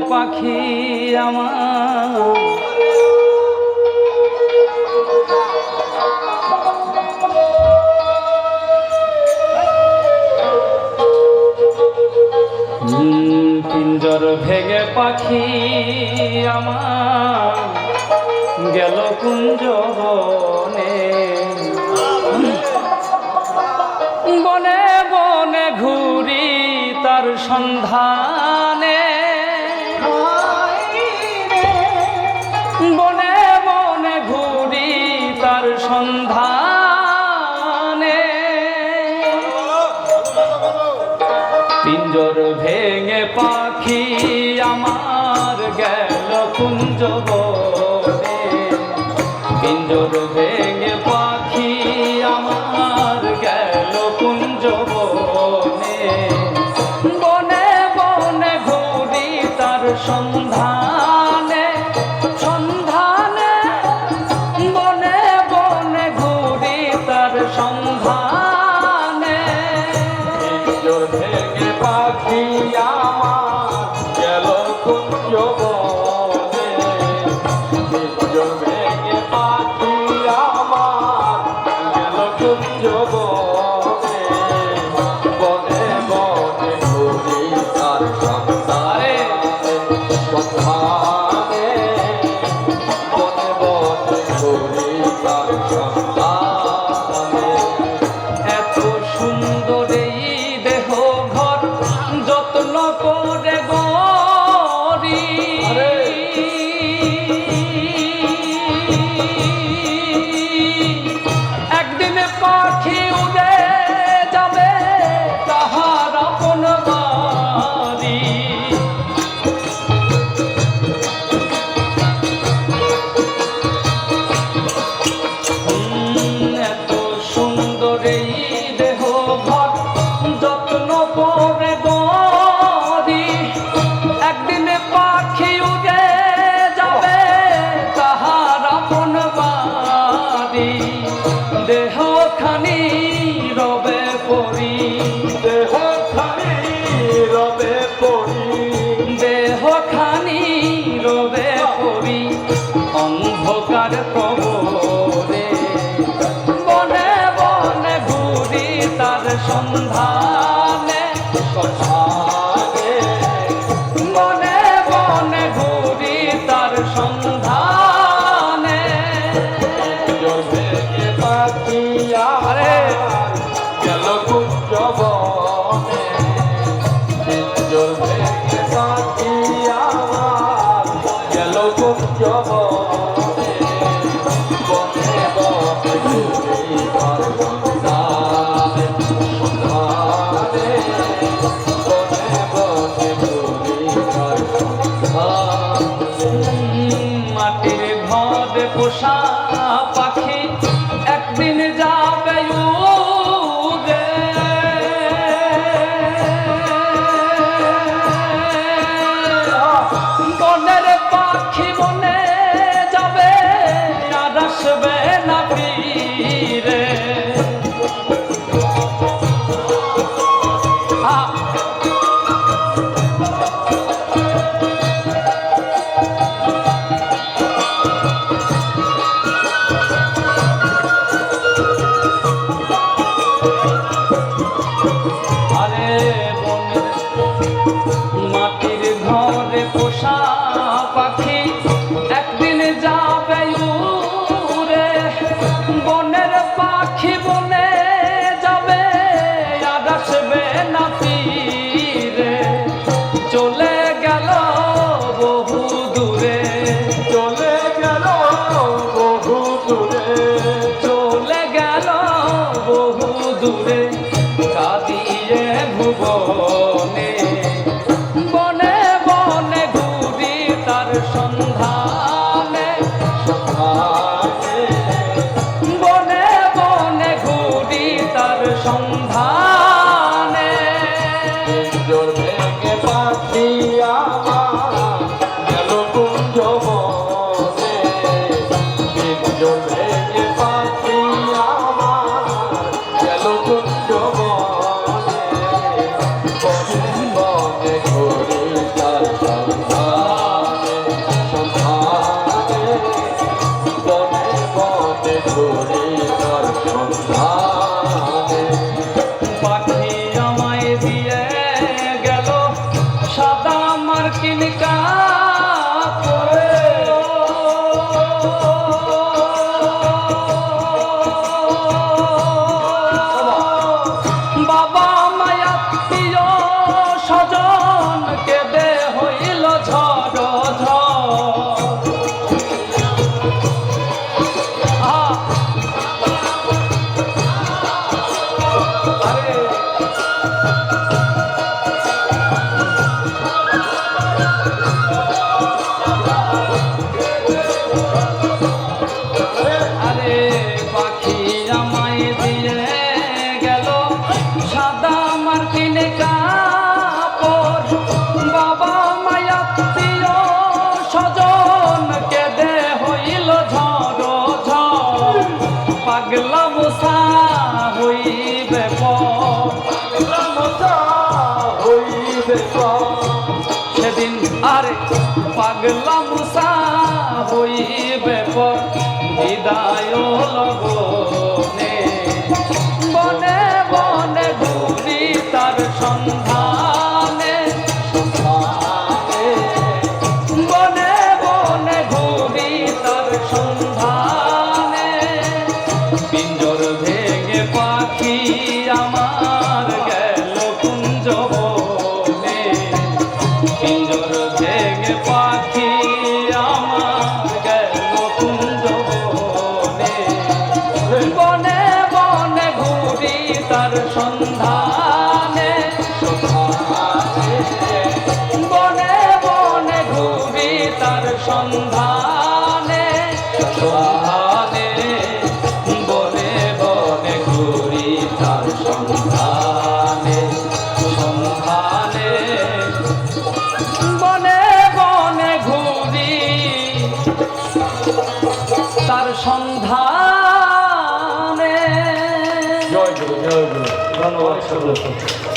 পাখি আমার পিঞ্জর ভেঙে পাখি আমার গেল কুঞ্জ বনে বনে বনে ঘুরি তার সন্ধানে বনে বনে ঘুরি তার সন্ধানে পিঞ্জর ভেঙে পাখি আমার গেল কুঞ্জ বনে পিঞ্জর ভেঙে পাখি আমার গেল কুঞ্জ বনে বনে বনে ঘুরি তার সন্ধানে সন্ধানে বনে বনে ঘুরি তার সন্ধানে পিঞ্জর ভেঙে পাখি আমার গেল কুঞ্জ বনে পিঞ্জর ভেঙে পাখি আমার গেল কুঞ্জ বনে বনে বনে ঘুরি তার সন্ধানে সন্ধানে বনে বনে ঘুরি তার সন্ধানে এত সুন্দর এই দেহ ঘর যত্ন করে গরি একদিন পাখি উড়ে যাবে তাহার আপন বাড়ি এত সুন্দর এই দেহ ঘর যত্ন করে গরি একদিন পাখি উড়ে যাবে তাহার আপন বাড়ি দেহখানি রবে পরি দেহখানি রবে পড়ি দেহখানি রবে পরি অন্ধকার কবরে বনে বনে ঘুরি তার সন্ধানে সন্ধানে বনে বনে ঘুরি তার সন্ধানে পিঞ্জর ভেঙে পাখি আমার গেল কুঞ্জ বনে পিঞ্জর ভেঙে পাখি আমার গেল কুঞ্জ বনে বনে বনে ঘুরি তার সন্ধানে সন্ধানে বনে বনে ঘুরি তার সন্ধানে মাটির ঘরে পোষা পাখি একদিন যাবে উড়ে বনের পাখি বনে যাবে আর আসবে না ফিরে আরে বনের মাটির ঘরে পোষা পাখি একদিন যাবে উড়ে বনের পাখি বনে যাবে আর আসবে না ফিরে চলে গেল বহু দূরে চলে গেল বহু দূরে চলে গেল বহু দূরে কাঁদিয়ে ভুবনে বনে বনে ঘুরি তার সন্ধানে সন্ধানে বনে বনে ঘুরি তার সন্ধানে পিঞ্জর ভেঙে পাখি আমার গেল কুঞ্জ মার্কিন কাপড়ে বাবা মায়াত্মীয় স্বজন কেঁদে হইল ঝড় আরে পাখি আমায় দিয়ে গেল সাদা মার্কিন কাপড় বাবা মায়াত্মীয় স্বজন কেঁদে হইল ঝড় পাগলা মুসা হইবে সেদিন আরে পাগলা মুসা হইবে পর বিদায় লগনে বনে বনে ঘুরি তার সন্ধানে বনে বনে ঘুরি তার সন্ধানে পিঞ্জর ভেঙে পাখি আমার গেল কুঞ্জ বনে পিঞ্জর ভেঙে পাখি আমার গেল কুঞ্জ বনে বনে বনে ঘুরি তার সন্ধানে বনে বনে ঘুরি তার সন্ধানে সন্ধানে বনে বনে ঘুরি তার সন্ধানে সন্ধানে বনে বনে ঘুরি তার সন্ধানে জয় গুরু, ধন্যবাদ সকলকে।